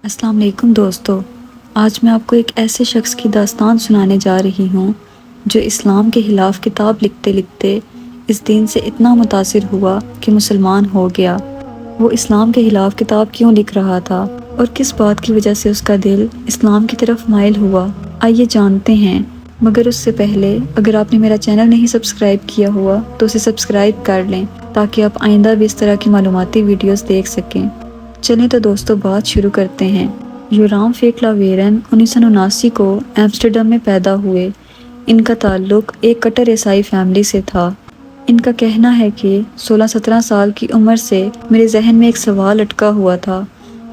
السلام علیکم دوستو، آج میں آپ کو ایک ایسے شخص کی داستان سنانے جا رہی ہوں جو اسلام کے خلاف کتاب لکھتے لکھتے اس دین سے اتنا متاثر ہوا کہ مسلمان ہو گیا۔ وہ اسلام کے خلاف کتاب کیوں لکھ رہا تھا اور کس بات کی وجہ سے اس کا دل اسلام کی طرف مائل ہوا، آئیے جانتے ہیں۔ مگر اس سے پہلے اگر آپ نے میرا چینل نہیں سبسکرائب کیا ہوا تو اسے سبسکرائب کر لیں تاکہ آپ آئندہ بھی اس طرح کی معلوماتی ویڈیوز دیکھ سکیں۔ چلیں تو دوستو بات شروع کرتے ہیں۔ یورام فیکلا ویرن 1979 کو ایمسٹرڈم میں پیدا ہوئے۔ ان کا تعلق ایک کٹر عیسائی فیملی سے تھا۔ ان کا کہنا ہے کہ 16-17 سال کی عمر سے میرے ذہن میں ایک سوال اٹکا ہوا تھا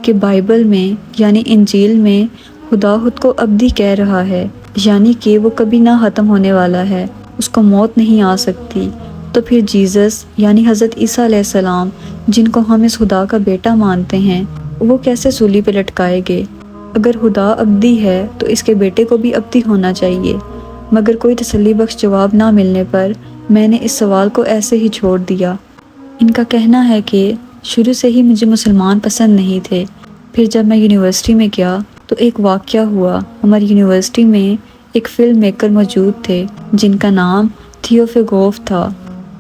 کہ بائبل میں یعنی انجیل میں خدا خود کو ابدی کہہ رہا ہے، یعنی کہ وہ کبھی نہ ختم ہونے والا ہے، اس کو موت نہیں آ سکتی، تو پھر جیزس یعنی حضرت عیسیٰ علیہ السلام جن کو ہم اس خدا کا بیٹا مانتے ہیں، وہ کیسے سولی پہ لٹکائے گئے؟ اگر خدا ابدی ہے تو اس کے بیٹے کو بھی ابدی ہونا چاہیے۔ مگر کوئی تسلی بخش جواب نہ ملنے پر میں نے اس سوال کو ایسے ہی چھوڑ دیا۔ ان کا کہنا ہے کہ شروع سے ہی مجھے مسلمان پسند نہیں تھے۔ پھر جب میں یونیورسٹی میں گیا تو ایک واقعہ ہوا۔ ہماری یونیورسٹی میں ایک فلم میکر موجود تھے جن کا نام تھیوفیگوف تھا۔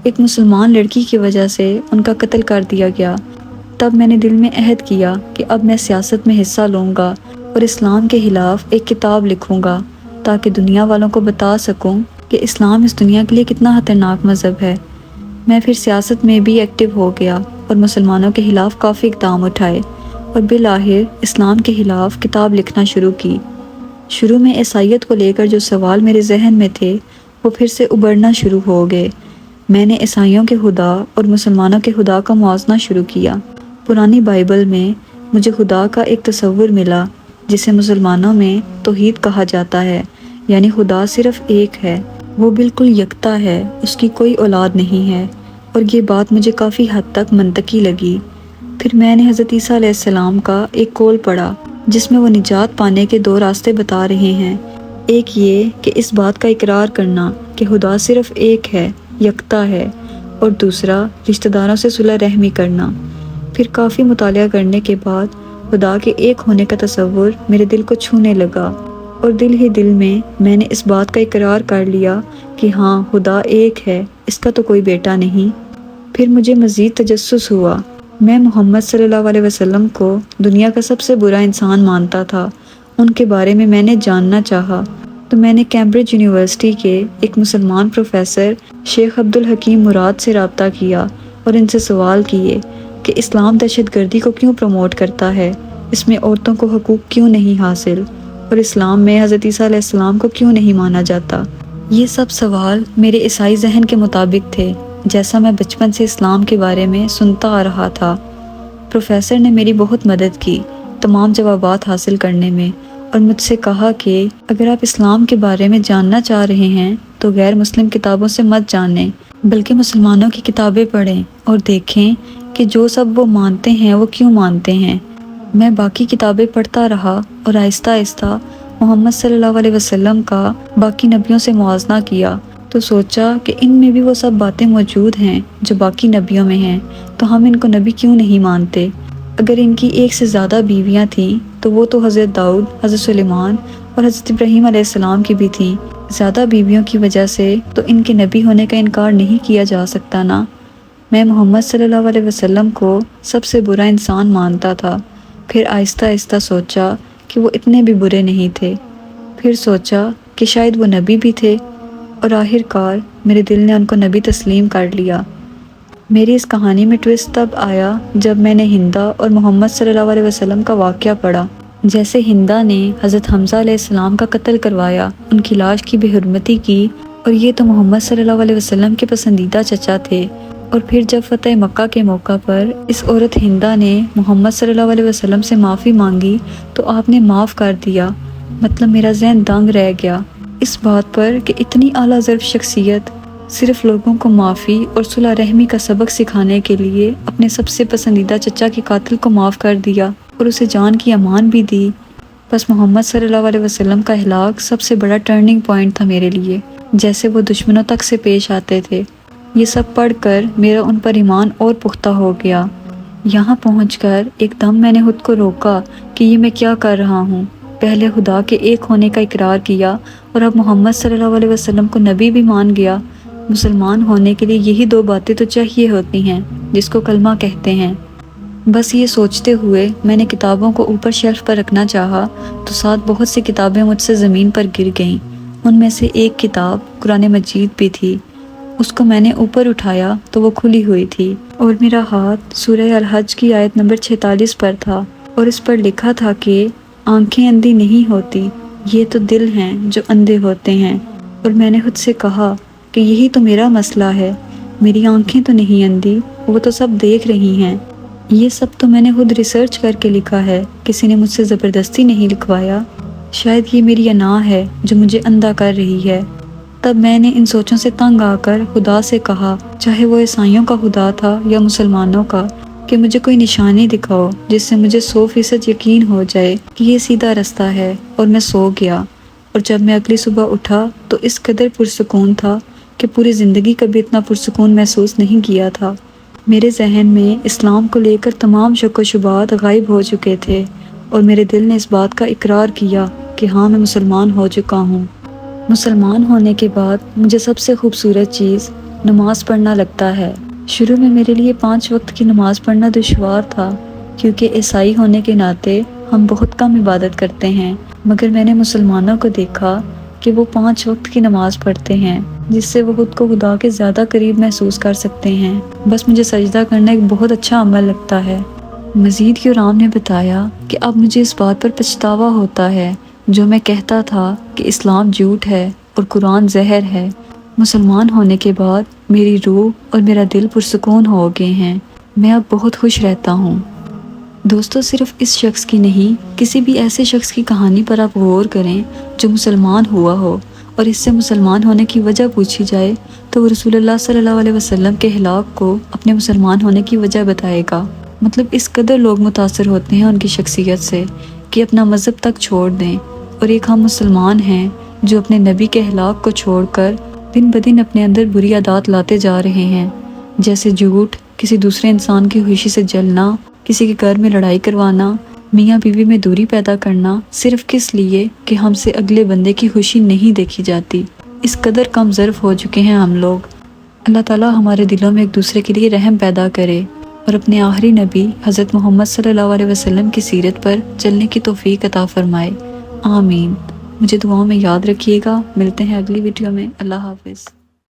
ایک مسلمان لڑکی کی وجہ سے ان کا قتل کر دیا گیا۔ تب میں نے دل میں عہد کیا کہ اب میں سیاست میں حصہ لوں گا اور اسلام کے خلاف ایک کتاب لکھوں گا تاکہ دنیا والوں کو بتا سکوں کہ اسلام اس دنیا کے لیے کتنا خطرناک مذہب ہے۔ میں پھر سیاست میں بھی ایکٹیو ہو گیا اور مسلمانوں کے خلاف کافی اقدام اٹھائے اور بالآخر اسلام کے خلاف کتاب لکھنا شروع کی۔ شروع میں عیسائیت کو لے کر جو سوال میرے ذہن میں تھے وہ پھر سے ابھرنا شروع ہو گئے۔ میں نے عیسائیوں کے خدا اور مسلمانوں کے خدا کا موازنہ شروع کیا۔ پرانی بائبل میں مجھے خدا کا ایک تصور ملا جسے مسلمانوں میں توحید کہا جاتا ہے، یعنی خدا صرف ایک ہے، وہ بالکل یکتا ہے، اس کی کوئی اولاد نہیں ہے، اور یہ بات مجھے کافی حد تک منطقی لگی۔ پھر میں نے حضرت عیسیٰ علیہ السلام کا ایک قول پڑھا جس میں وہ نجات پانے کے 2 راستے بتا رہے ہیں۔ ایک یہ کہ اس بات کا اقرار کرنا کہ خدا صرف ایک ہے، یکتا ہے، اور دوسرا رشتہ داروں سے صلح رحمی کرنا۔ پھر کافی مطالعہ کرنے کے بعد خدا کے ایک ہونے کا تصور میرے دل کو چھونے لگا، اور دل ہی دل میں نے اس بات کا اقرار کر لیا کہ ہاں خدا ایک ہے، اس کا تو کوئی بیٹا نہیں۔ پھر مجھے مزید تجسس ہوا۔ میں محمد صلی اللہ علیہ وسلم کو دنیا کا سب سے برا انسان مانتا تھا۔ ان کے بارے میں نے جاننا چاہا تو میں نے کیمبرج یونیورسٹی کے ایک مسلمان پروفیسر شیخ عبدالحکیم مراد سے رابطہ کیا اور ان سے سوال کیے کہ اسلام دہشت گردی کو کیوں پروموٹ کرتا ہے، اس میں عورتوں کو حقوق کیوں نہیں حاصل، اور اسلام میں حضرت عیسیٰ علیہ السلام کو کیوں نہیں مانا جاتا۔ یہ سب سوال میرے عیسائی ذہن کے مطابق تھے، جیسا میں بچپن سے اسلام کے بارے میں سنتا آ رہا تھا۔ پروفیسر نے میری بہت مدد کی تمام جوابات حاصل کرنے میں، اور مجھ سے کہا کہ اگر آپ اسلام کے بارے میں جاننا چاہ رہے ہیں تو غیر مسلم کتابوں سے مت جانیں، بلکہ مسلمانوں کی کتابیں پڑھیں اور دیکھیں کہ جو سب وہ مانتے ہیں وہ کیوں مانتے ہیں۔ میں باقی کتابیں پڑھتا رہا اور آہستہ آہستہ محمد صلی اللہ علیہ وسلم کا باقی نبیوں سے موازنہ کیا، تو سوچا کہ ان میں بھی وہ سب باتیں موجود ہیں جو باقی نبیوں میں ہیں، تو ہم ان کو نبی کیوں نہیں مانتے؟ اگر ان کی ایک سے زیادہ بیویاں تھیں تو وہ تو حضرت داؤد، حضرت سلیمان اور حضرت ابراہیم علیہ السلام کی بھی تھیں۔ زیادہ بیویوں کی وجہ سے تو ان کے نبی ہونے کا انکار نہیں کیا جا سکتا نا۔ میں محمد صلی اللہ علیہ وسلم کو سب سے برا انسان مانتا تھا۔ پھر آہستہ آہستہ سوچا کہ وہ اتنے بھی برے نہیں تھے۔ پھر سوچا کہ شاید وہ نبی بھی تھے، اور آخر کار میرے دل نے ان کو نبی تسلیم کر لیا۔ میری اس کہانی میں ٹویسٹ تب آیا جب میں نے ہندا اور محمد صلی اللہ علیہ وسلم کا واقعہ پڑھا۔ جیسے ہندا نے حضرت حمزہ علیہ السلام کا قتل کروایا، ان کی لاش کی بے حرمتی کی، اور یہ تو محمد صلی اللہ علیہ وسلم کے پسندیدہ چچا تھے۔ اور پھر جب فتح مکہ کے موقع پر اس عورت ہندا نے محمد صلی اللہ علیہ وسلم سے معافی مانگی تو آپ نے معاف کر دیا۔ مطلب میرا ذہن دنگ رہ گیا اس بات پر کہ اتنی اعلیٰ ظرف شخصیت صرف لوگوں کو معافی اور صلح رحمی کا سبق سکھانے کے لیے اپنے سب سے پسندیدہ چچا کے قاتل کو معاف کر دیا اور اسے جان کی امان بھی دی۔ بس محمد صلی اللہ علیہ وسلم کا ہلاک سب سے بڑا ٹرننگ پوائنٹ تھا میرے لیے، جیسے وہ دشمنوں تک سے پیش آتے تھے۔ یہ سب پڑھ کر میرا ان پر ایمان اور پختہ ہو گیا۔ یہاں پہنچ کر ایک دم میں نے خود کو روکا کہ یہ میں کیا کر رہا ہوں۔ پہلے خدا کے ایک ہونے کا اقرار کیا اور اب محمد صلی اللہ علیہ وسلم کو نبی بھی مان گیا۔ مسلمان ہونے کے لیے یہی دو باتیں تو چاہیے ہوتی ہیں، جس کو کلمہ کہتے ہیں۔ بس یہ سوچتے ہوئے میں نے کتابوں کو اوپر شیلف پر رکھنا چاہا تو ساتھ بہت سی کتابیں مجھ سے زمین پر گر گئیں۔ ان میں سے ایک کتاب قرآن مجید بھی تھی۔ اس کو میں نے اوپر اٹھایا تو وہ کھلی ہوئی تھی اور میرا ہاتھ سورہ الحج کی آیت نمبر 46 پر تھا، اور اس پر لکھا تھا کہ آنکھیں اندھی نہیں ہوتی، یہ تو دل ہیں جو اندھے ہوتے ہیں۔ اور میں نے خود سے کہا کہ یہی تو میرا مسئلہ ہے، میری آنکھیں تو نہیں اندھی، وہ تو سب دیکھ رہی ہیں۔ یہ سب تو میں نے خود ریسرچ کر کے لکھا ہے، کسی نے مجھ سے زبردستی نہیں لکھوایا۔ شاید یہ میری انا ہے جو مجھے اندھا کر رہی ہے۔ تب میں نے ان سوچوں سے تنگ آ کر خدا سے کہا، چاہے وہ عیسائیوں کا خدا تھا یا مسلمانوں کا، کہ مجھے کوئی نشانی دکھاؤ جس سے مجھے 100% یقین ہو جائے کہ یہ سیدھا رستہ ہے۔ اور میں سو گیا، اور جب میں اگلی صبح اٹھا تو اس قدر پرسکون تھا کہ پوری زندگی کبھی اتنا پرسکون محسوس نہیں کیا تھا۔ میرے ذہن میں اسلام کو لے کر تمام شک و شبہات غائب ہو چکے تھے، اور میرے دل نے اس بات کا اقرار کیا کہ ہاں میں مسلمان ہو چکا ہوں۔ مسلمان ہونے کے بعد مجھے سب سے خوبصورت چیز نماز پڑھنا لگتا ہے۔ شروع میں میرے لیے 5 وقت کی نماز پڑھنا دشوار تھا، کیونکہ عیسائی ہونے کے ناطے ہم بہت کم عبادت کرتے ہیں، مگر میں نے مسلمانوں کو دیکھا کہ وہ 5 وقت کی نماز پڑھتے ہیں، جس سے وہ خود کو خدا کے زیادہ قریب محسوس کر سکتے ہیں۔ بس مجھے سجدہ کرنا ایک بہت اچھا عمل لگتا ہے۔ مزید یورام نے بتایا کہ اب مجھے اس بات پر پچھتاوا ہوتا ہے جو میں کہتا تھا کہ اسلام جھوٹ ہے اور قرآن زہر ہے۔ مسلمان ہونے کے بعد میری روح اور میرا دل پرسکون ہو گئے ہیں۔ میں اب بہت خوش رہتا ہوں۔ دوستو، صرف اس شخص کی نہیں، کسی بھی ایسے شخص کی کہانی پر آپ غور کریں جو مسلمان ہوا ہو، اور اس سے مسلمان ہونے کی وجہ پوچھی جائے تو وہ رسول اللہ صلی اللہ علیہ وسلم کے ہلاک کو اپنے مسلمان ہونے کی وجہ بتائے گا۔ مطلب اس قدر لوگ متاثر ہوتے ہیں ان کی شخصیت سے کہ اپنا مذہب تک چھوڑ دیں، اور ایک ہم مسلمان ہیں جو اپنے نبی کے ہلاک کو چھوڑ کر دن بدن اپنے اندر بری عادات لاتے جا رہے ہیں، جیسے جھوٹ، کسی دوسرے انسان کی خوشی سے جلنا، کسی کے گھر میں لڑائی کروانا، میاں بیوی میں دوری پیدا کرنا، صرف کس لیے کہ ہم سے اگلے بندے کی خوشی نہیں دیکھی جاتی۔ اس قدر کم ظرف ہو چکے ہیں ہم لوگ۔ اللہ تعالیٰ ہمارے دلوں میں ایک دوسرے کے لیے رحم پیدا کرے، اور اپنے آخری نبی حضرت محمد صلی اللہ علیہ وسلم کی سیرت پر چلنے کی توفیق عطا فرمائے۔ آمین۔ مجھے دعاؤں میں یاد رکھیے گا۔ ملتے ہیں اگلی ویڈیو میں۔ اللہ حافظ۔